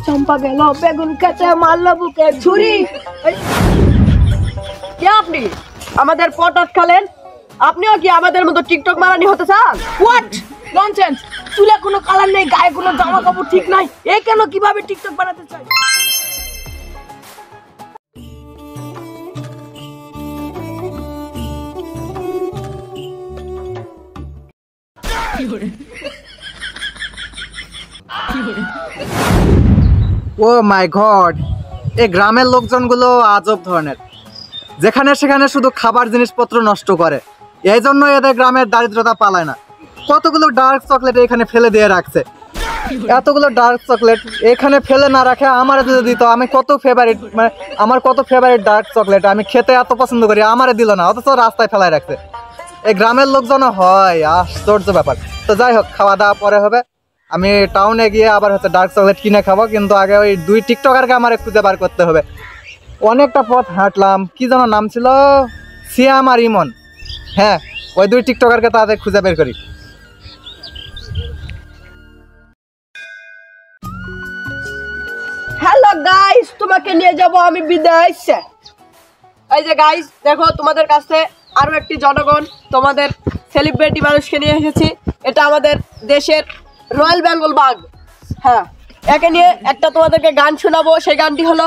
চম্পা গেল বেগুন খেতে মারল বুকে ছুরি। কে আপনি? আমাদের পটত খালেন? আপনিও কি আমাদের মতো টিকটক মারানি হতে চান? What nonsense! চুলে কোনো কালার নেই, গায়ে কোনো জামা কাপড় ঠিক নাই, এ কেন কিভাবে টিকটক বানাতে চাই? ও মাই গড, এই গ্রামের লোকজনগুলো আজব ধরনের, যেখানে সেখানে শুধু খাবার জিনিসপত্র নষ্ট করে। এই জন্য এদের গ্রামের দারিদ্রতা পালায় না। কতগুলো ডার্ক চকলেট এখানে ফেলে দিয়ে রাখছে। এতগুলো ডার্ক চকলেট এখানে ফেলে না রাখে আমারে যদি দিত, আমি কত ফেভারিট, মানে আমার কত ফেভারিট ডার্ক চকলেট, আমি খেতে এত পছন্দ করি, আমারে দিল না, অথচ রাস্তায় ফেলায় রাখছে। এই গ্রামের লোকজন হয় আশ্চর্য ব্যাপার। তো যাই হোক, খাওয়া দাওয়া পরে হবে। আমি টাউনে গিয়ে আবার হচ্ছে ডার্ক চকলেট কিনে খাবো, কিন্তু আগে ওই দুই টিকটকারকে আমার খুঁজে বার করতে হবে। অনেকটা পথ হাঁটলাম, কি যেন নাম ছিল, সিয়াম আর ইমন। হ্যাঁ, ওই দুই টিকটকারকে তাদের খুঁজে বের করি। হ্যালো গাইস, তোমাকে নিয়ে যাব আমি বিদেশে। এই যে গাইস দেখো, তোমাদের কাছে আরো একটি জনগণ, তোমাদের সেলিব্রিটি মানুষকে নিয়ে এসেছি। এটা আমাদের দেশের রয়্যাল বেঙ্গল বাঘ। হ্যাঁ, একে নিয়ে একটা তোমাদেরকে গান শোনাবো। সেই গানটি হলো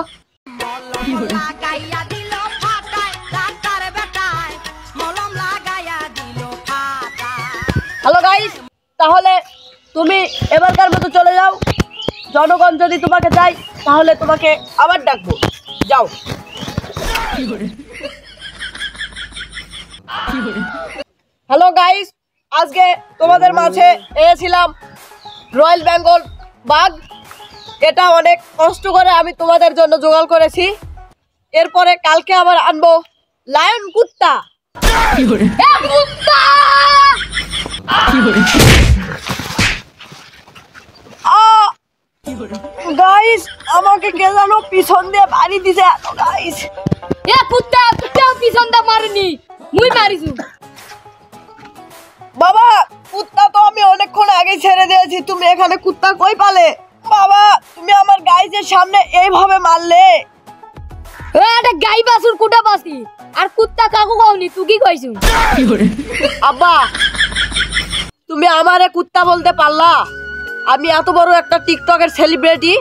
হ্যালো গাইস, তাহলে তুমি এবারকার মতো চলে যাও। জনগণ যদি তোমাকে চাই তাহলে তোমাকে আবার ডাকবো, যাও। হ্যালো গাইস, আজকে তোমাদের মাঝে এনেছিলাম রয়্যাল বেঙ্গল বাঘ। এটা অনেক কষ্ট করে আমি তোমাদের জন্য জোগাড় করেছি। এরপরে কালকে আবার আনবো লায়ন কুত্তা। গাইস, আমাকে কে জানো পিছন দিয়ে বাড়ি দিছে। গাইস, এ কুত্তা কুত্তাও পিছন দা মারনি, মুই মারিছু। বাবা, কুত্তা তো আমি অনেকক্ষণ আগে ছেড়ে দিয়েছি, তুমি এখানে কুত্তা কই পালে? বাবা, তুমি আমার গাইসের সামনে এইভাবে মারলে। এ এটা গাই বাসুর কুটা বাসি, আর কুত্তা কাকু কওনি, তুই কি কইছু? আব্বা, তুমি আমারে কুত্তা বলতে পারলা? আমি এত বড় একটা টিকটকের সেলিব্রিটি,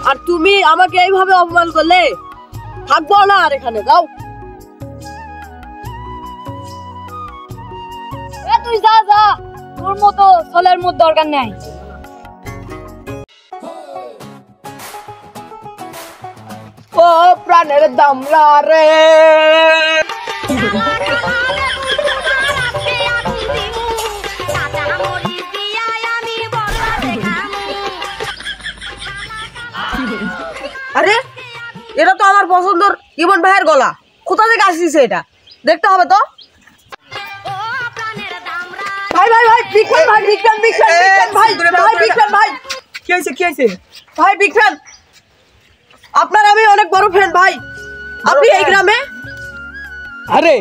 আর তুমি আমাকে এইভাবে অপমান করলে? থাকবো না আর এখানে, যাও। এ তুই যা যা, তোর মতো ছেলের মত দরকার নাই। ও প্রাণের দামলা রে, আরে এটা তো আমার পছন্দের ইমন ভাইয়ের গলা। কোথা থেকে আসছে এটা? দেখতে হবে তো। ভাই ভাই ভাই, বিক্রম ভাই, বিক্রম বিক্রম বিক্রম ভাই, ভাই বিক্রম ভাই, কি হয়েছে কি হয়েছে? ভাই বিক্রম, আপনার আমি অনেক বড় ফ্রেন্ড ভাই। আপনি এই গ্রামে? আরে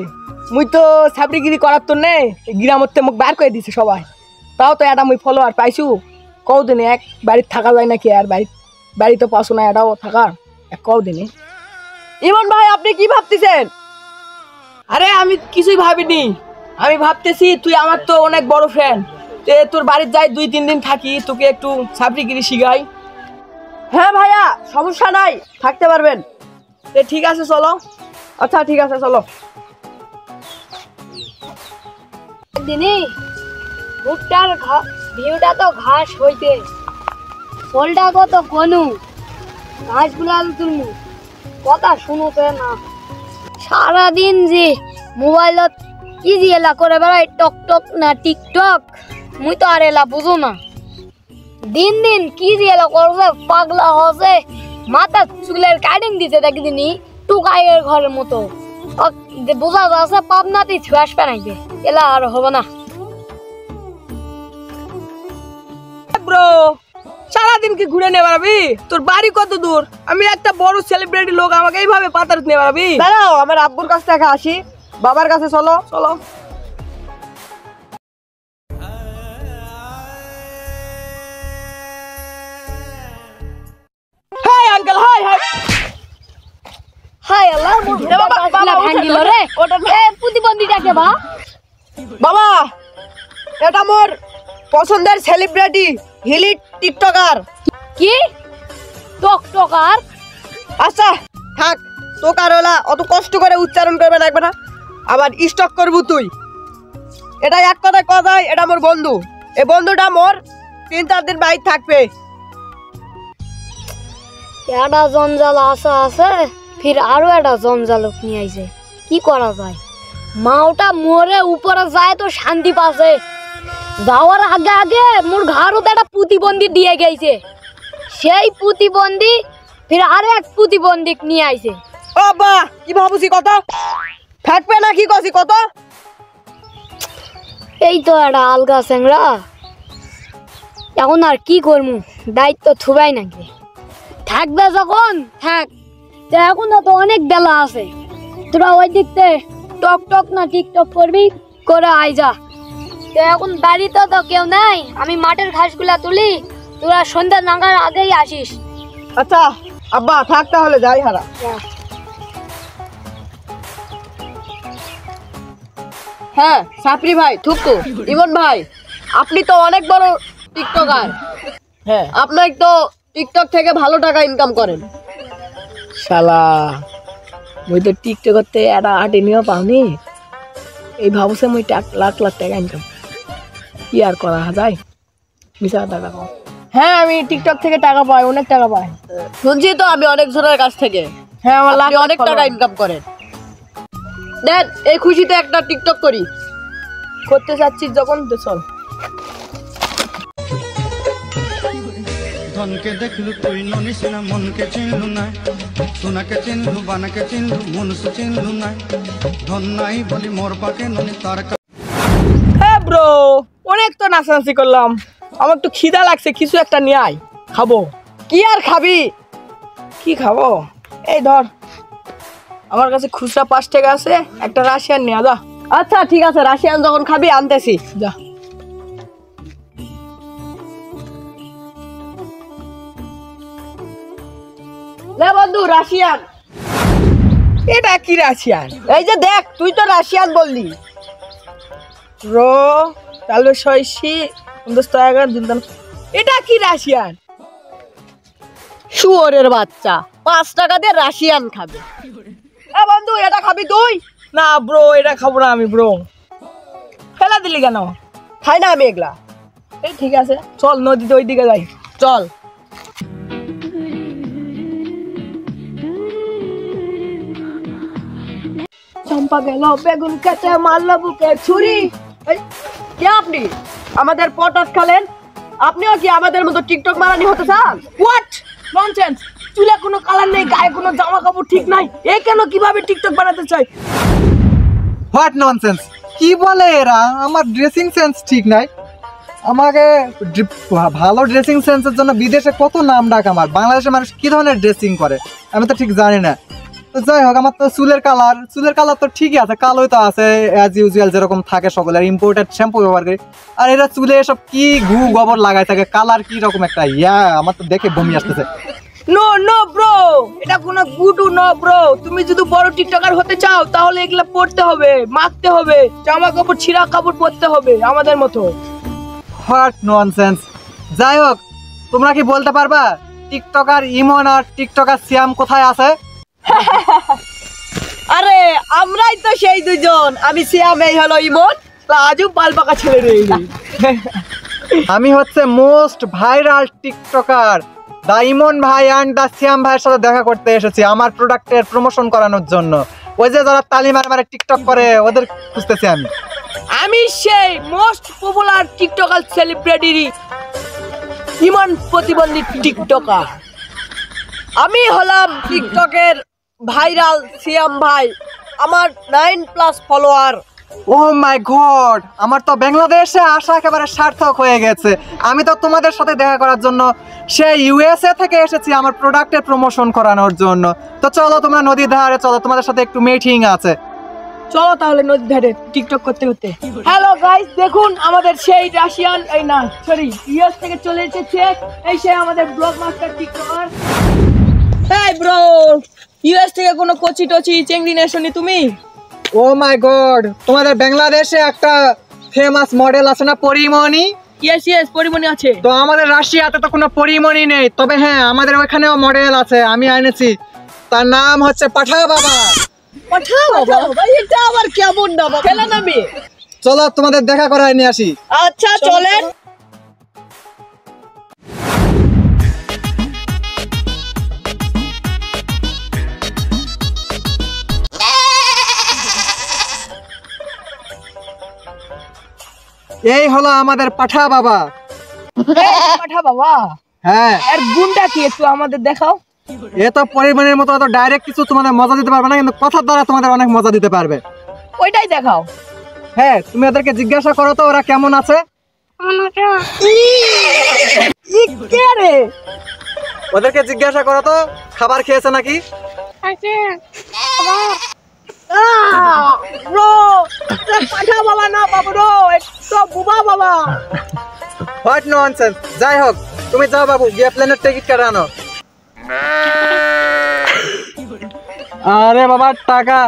মুই তো সাবরিগিরি করার তো নে, গ্রাম হতে মুখ বার করে দিছে সবাই। তাও তো এটা মুই ফলোয়ার পাইছু। কদিনে এক বাড়িতে থাকা যায় নাকি? আর বাড়ি তো পাশো না, এটাও থাকার এক কদিনে। ইমন ভাই, আপনি কি ভাবতেছেন? আরে আমি কিছুই ভাবিনি, আমি ভাবতেছি তুই আমার তো অনেক বড় ফ্রেন্ড, তোর বাড়িতে যাই 2-3 দিন থাকি, তোকে একটু সাবরিগিরি শিখাই। হ্যাঁ ভাইয়া, সমস্যা নাই, থাকতে পারবেন। ঠিক আছে চলো। আচ্ছা ঠিক আছে, চলো। দিনি ভুট্টার ভিউটা তো ঘাস হইতে, ফলটা কত কনু, ঘাসগুলা তুলমু, কথা শুনুতে না। সারাদিন যে মোবাইলত কি যে এলা করে বেড়াই, টক টক না টিকটক, মুই তো আর এলা বুঝো না। দিন দিন কি যে এলা করছে, পাগলা হচ্ছে, মাথা চুলের কাটিং দিতে দেখি দিনি টুকাইয়ের ঘরের মতো। বোঝা যাচ্ছে পাবনাতেই ছুয়াস পেনাইবে, এলা আর হবে না। ব্রো, সারাদিন কি ঘুরে নে বেড়াবি? তোর বাড়ি কত দূর? আমি একটা বড় সেলিব্রিটি লোক, আমাকে এইভাবে পাতার নিয়ে বেড়াবি? দাঁড়াও, আমার আব্বুর কাছ থেকে আসি, বাবার কাছে চলো চলো। আঙ্কেল হাই হাই হাই আল্লাহ মোর বাবা, বাবা, ভাঙিল রে এ প্রতিবন্ধীটাকে বা বাবা এটা মোর পছন্দের সেলিব্রিটি হিলি টিকটকার। কি টকটকার আচ্ছা থাক তোকার ওলা অত কষ্ট করে উচ্চারণ করবে লাগবে না, আবার স্টক করবো তুই। এটা এক কথায় কথায় এটা মোর বন্ধু, এই বন্ধুটা মোর 3-4 দিন বাইরে থাকবে। একটা জঞ্জাল আছে ফির আরো একটা জঞ্জাল নিয়ে আইছে, কি করা যায়? মাওটা মরে উপরে যায় তো শান্তি পাছে, যাওয়ার আগে আগে মোর ঘাড়ত একটা প্রতিবন্ধী দিয়ে গেছে, সেই প্রতিবন্ধী ফির আরে এক প্রতিবন্ধী নিয়ে আইছে। ও বা কি ভাবুছি কত থাকবে না কি কছি কত। এই তো একটা আলগা স্যাংরা, এখন আর কি করমু, দায়িত্ব থুবাই নাকি, থাকবে যখন থাক, তো এখনো তো অনেক বেলা আছে, তোরা ওই দিকতে টক টক না টিকটক করবি করে আই যা। তো এখন বাড়িতে তো কেউ নাই, আমি মাঠের ঘাসগুলা তুলি, তোরা সন্ধ্যা নাগার আগেই আসিস। আচ্ছা আব্বা থাক তাহলে যাই হারা। হ্যাঁ সাপরি ভাই থুকু ইমন ভাই, আপনি তো অনেক বড় টিকটকার, হ্যাঁ আপনার তো টিকটক থেকে ভালো টাকা ইনকাম করেন। শালা মুই তো টিকটক করতে একটা আটে নিয়েও পাওনি, এই ভাবছে মুই লাখ লাখ টাকা ইনকাম কি আর করা যায়, মিশা টাকা পাও। হ্যাঁ আমি টিকটক থেকে টাকা পাই, অনেক টাকা পাই, শুনছি তো আমি অনেক জনের কাছ থেকে। হ্যাঁ আমার লাখ আপনি অনেক টাকা ইনকাম করেন। দেন এই খুশিতে একটা টিকটক করি। করতে চাচ্ছিস যখন তো চল। ধনকে দেখলু তুই ননিস না, মনকে চিনলু না, সোনাকে চিনলু বানাকে চিনলু, মনুষ্য চিনলু না, ধন নাই বলি মোর পাকে ননি তার হ্যাঁ ব্রো অনেক তো নাচানাচি করলাম, আমার একটু খিদা লাগছে, কিছু একটা নিয়ে আয় খাবো। কি আর খাবি? কি খাবো? এই ধর আমার কাছে খুচরা 5 টাকা আছে, একটা রাশিয়ান নিয়ে যা। আচ্ছা ঠিক আছে, রাশিয়ান যখন খাবি আনতেছি। যা লে বন্ধু রাশিয়ান। এটা কি রাশিয়ান? এই যে দেখ তুই তো রাশিয়ান বললি। রো তাহলে সইসি 50 টাকা দিন। এটা কি রাশিয়ান? শুয়োরের বাচ্চা 5 টাকা দিয়ে রাশিয়ান খাবে। এ বন্ধু এটা খাবি তুই? না ব্রো এটা খাবো না আমি ব্রো। ফেলা দিলি কেন? খাই না আমি এগুলা। এই ঠিক আছে চল নদীতে ওই দিকে যাই, চল। চম্পা গেল বেগুন কেটে মারলো বুকে ছুরি। এই, কে আপনি? আমাদের পটাস খালেন? আপনিও কি আমাদের মতো টিকটক মারানি হতে চান? হোয়াট ননসেন্স, চুলে কোনো কালার নেই, গায়ে কোনো জামা কাপড় ঠিক নাই, এ কেন কিভাবে টিকটক বানাতে চাই? হোয়াট ননসেন্স, কি বলে এরা? আমার ড্রেসিং সেন্স ঠিক নাই, আমাকে ভালো ড্রেসিং সেন্সের জন্য বিদেশে কত নাম ডাক। আমার বাংলাদেশের মানুষ কি ধরনের ড্রেসিং করে আমি তো ঠিক জানি না। তো যাই হোক, আমার তো চুলের কালার তো ঠিকই আছে, কালোই তো আছে অ্যাজ ইউজুয়াল যেরকম থাকে সকলের, ইম্পোর্টেড শ্যাম্পু ব্যবহার করি। আর এরা চুলে এসব কি ঘু গোবর লাগাই থাকে, কালার কি রকম একটা আমার তো দেখে বমি আসতেছে। নো নো ব্রো, এটা কোনো গুডু নো ব্রো। তুমি যদি বড় টিকটকার হতে চাও তাহলে এগুলা পড়তে হবে, মাখতে হবে, জামা কাপড় ছিঁড়া কাপড় পরতে হবে আমাদের মতো। What nonsense. যাই হোক, তোমরা কি বলতে পারবা টিকটকার ইমন আর টিকটকার সিয়াম কোথায় আছে? আরে আমরাই তো সেই দুজন, আমি সিয়াম, এই হলো ইমন। আজও পাল পাকা ছেলে রে। আমি হচ্ছে মোস্ট ভাইরাল টিকটকার দা ইমন ভাই অ্যান্ড দা সিয়াম ভাইয়ের সাথে দেখা করতে এসেছি আমার প্রোডাক্টের প্রমোশন করানোর জন্য। ওই যে যারা তালি মারে টিকটক করে ওদের খুঁজতেছি আমি। আমি সেই মোস্ট পপুলার টিকটকার সেলিব্রিটি ইমন প্রতিবন্ধী টিকটকার। আমি হলাম টিকটকের ভাইরাল সিয়াম ভাই, আমার 9+ ফলোয়ার। ও মাই গড, আমার তো বাংলাদেশে আসা একেবারে সার্থক হয়ে গেছে। আমি তো তোমাদের সাথে দেখা করার জন্য সেই ইউএসএ থেকে এসেছি আমার প্রোডাক্টের প্রমোশন করানোর জন্য। তো চলো তোমরা নদীর ধারে চলো, তোমাদের সাথে একটু মিটিং আছে। চলো তাহলে নদীর ধারে টিকটক করতে করতে। হ্যালো গাইস, দেখুন আমাদের সেই রাশিয়ান, এই না সরি ইউএস থেকে চলে এসেছে, এই সেই আমাদের ব্লগ মাস্টার টিকটকার। এই ব্রো, ইউএস থেকে কোনো কোচি টোচি চেংড়ি নেশনি তুমি? ও মাই গড, তোমাদের বাংলাদেশে একটা ফেমাস মডেল আছে না, পরিমণি? ইয়েস পরিমণি আছে। তো আমাদের রাশিয়াতে তো কোনো পরিমণি নেই, তবে হ্যাঁ আমাদের ওখানেও মডেল আছে, আমি এনেছি। তার নাম হচ্ছে পাঠা বাবা। পাঠা বাবা, এটা আবার কেমন নাম? খেলে নামি। চলো তোমাদের দেখা করায় নিয়ে আসি। আচ্ছা চলেন। এই হলো আমাদের পাঠা বাবা। পাঠা বাবা, হ্যাঁ, এর গুণটা কি একটু আমাদের দেখাও। এ তো পরিমণির মতো অত ডাইরেক্ট কিছু তোমাদের মজা দিতে পারবে না, কিন্তু কথার দ্বারা তোমাদের অনেক মজা দিতে পারবে। ওইটাই দেখাও। হ্যাঁ, তুমি ওদেরকে জিজ্ঞাসা করো তো ওরা কেমন আছে। কে রে? ওদেরকে জিজ্ঞাসা করো তো খাবার খেয়েছে নাকি। ব্রো, পাঠা বাবা না বাবু, তো বুবা বাবা। What nonsense. যাই হোক, তুমি যাও বাবু, গিয়ে প্লেনের টিকিট কাটা আনো। আরে বাবা, টাকা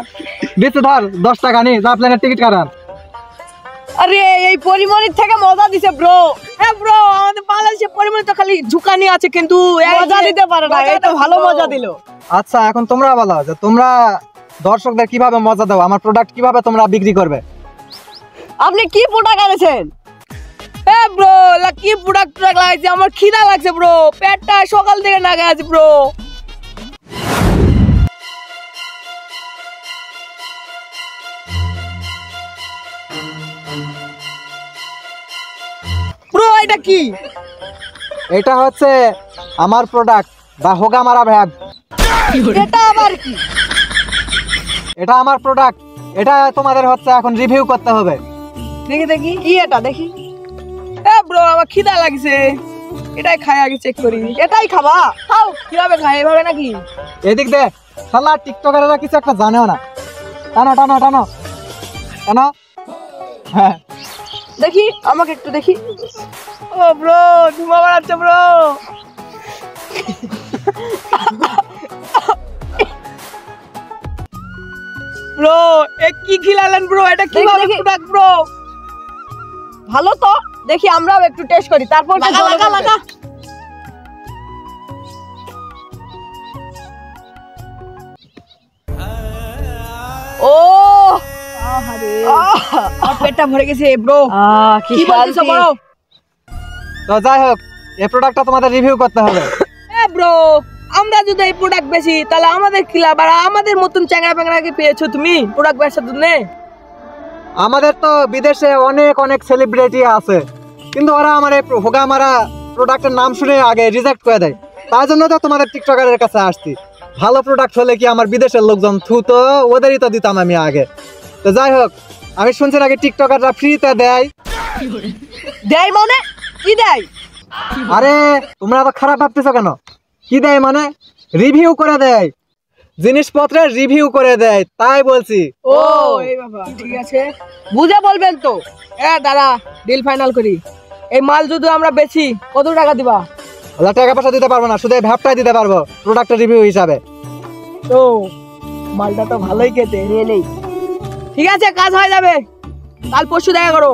দিতে ধর, 10 টাকা নি, যা প্লেনের টিকিট কাটান। আরে এই পরিমণির থেকে মজা দিছে ব্রো। হ্যাঁ ব্রো, আমাদের বাংলাদেশে পরিমণি তো খালি ঝুকানি আছে, কিন্তু মজা দিতে পারে না, এই তো ভালো মজা দিল। আচ্ছা, এখন তোমরা বলো যে তোমরা দর্শকদের কিভাবে মজা দাও, আমার প্রোডাক্ট কিভাবে তোমরা বিক্রি করবে। আপনি কি প্রোডাক্ট আনেছেন? হ্যাঁ ব্রো, কি প্রোডাক্ট লাগাইছে, আমার খিদা লাগছে ব্রো, পেটটা সকাল থেকে নাগে আছে ব্রো। ব্রো এটা কি? এটা হচ্ছে আমার প্রোডাক্ট বা হোগা মারা ভ্যাব। এটা আবার কি? এটা আমার প্রোডাক্ট, এটা তোমাদের হচ্ছে এখন রিভিউ করতে হবে। দেখি কি এটা দেখি। হ্যাঁ ব্রো, আমার খিদা লাগছে, এটাই খাই, আগে চেক করি। এটাই খাবা? খাও। কিভাবে খাই, এভাবে নাকি? এদিক দে, শালা টিকটকাররা কিছু একটা জানেও না। টানো টানো টানো টানো। হ্যাঁ, দেখি, আমাকে একটু দেখি। ও ব্রো, ধুমা বাড়াচ্ছে ব্রো। ব্রো, এ কি খিলালেন ব্রো? এটা কিভাবে দেখি। Product bro? ভালো তো, দেখি আমরাও একটু টেস্ট করি, তারপর তো লাগা, জলে লাগা, ফেলবে। লাগা। ও আহারে, আমার পেটটা ভরে গেছে ব্রো। কি কি বলছিস শান্তি। বলো? তো যাই হোক, এই প্রোডাক্টটা তোমাদের রিভিউ করতে হবে। হ্যাঁ ব্রো, আমরা যদি এই প্রোডাক্ট বেশি, তাহলে আমাদের কি লাভ? আর আমাদের মতন চ্যাংড়া প্যাংড়া কি পেয়েছো তুমি প্রোডাক্ট বেচার জন্য? আমাদের তো বিদেশে অনেক অনেক সেলিব্রিটি আছে, কিন্তু ওরা আমার এই হোগা মারা প্রোডাক্টের নাম শুনে আগে রিজেক্ট করে দেয়। তার জন্য তো তোমাদের টিকটকারের কাছে আসছি। ভালো প্রোডাক্ট হলে কি আমার বিদেশের লোকজন তো ওদেরই তো দিতাম আমি আগে। তো যাই হোক, আমি শুনছি নাকি টিকটকাররা ফ্রিতে দেয়। দেয় মানে কি দেয়? আরে তোমরা আবার খারাপ ভাবতেছো কেন? কি দেয় মানে রিভিউ করে দেয়, জিনিসপত্রের রিভিউ করে দেয়, তাই বলছি। ও এই বাবা, ঠিক আছে, বুঝে বলবেন তো। দাঁড়া, ডিল ফাইনাল করি। এই মাল যদি আমরা বেচি, কত টাকা দিবা? ওরা টাকা পয়সা দিতে পারবো না, শুধু এই ভ্যাপটাই দিতে পারবো প্রোডাক্টের রিভিউ হিসাবে। তো মালটা তো ভালোই খেতে। নিয়ে নেই। ঠিক আছে, কাজ হয়ে যাবে, কাল পরশু দেখা করো।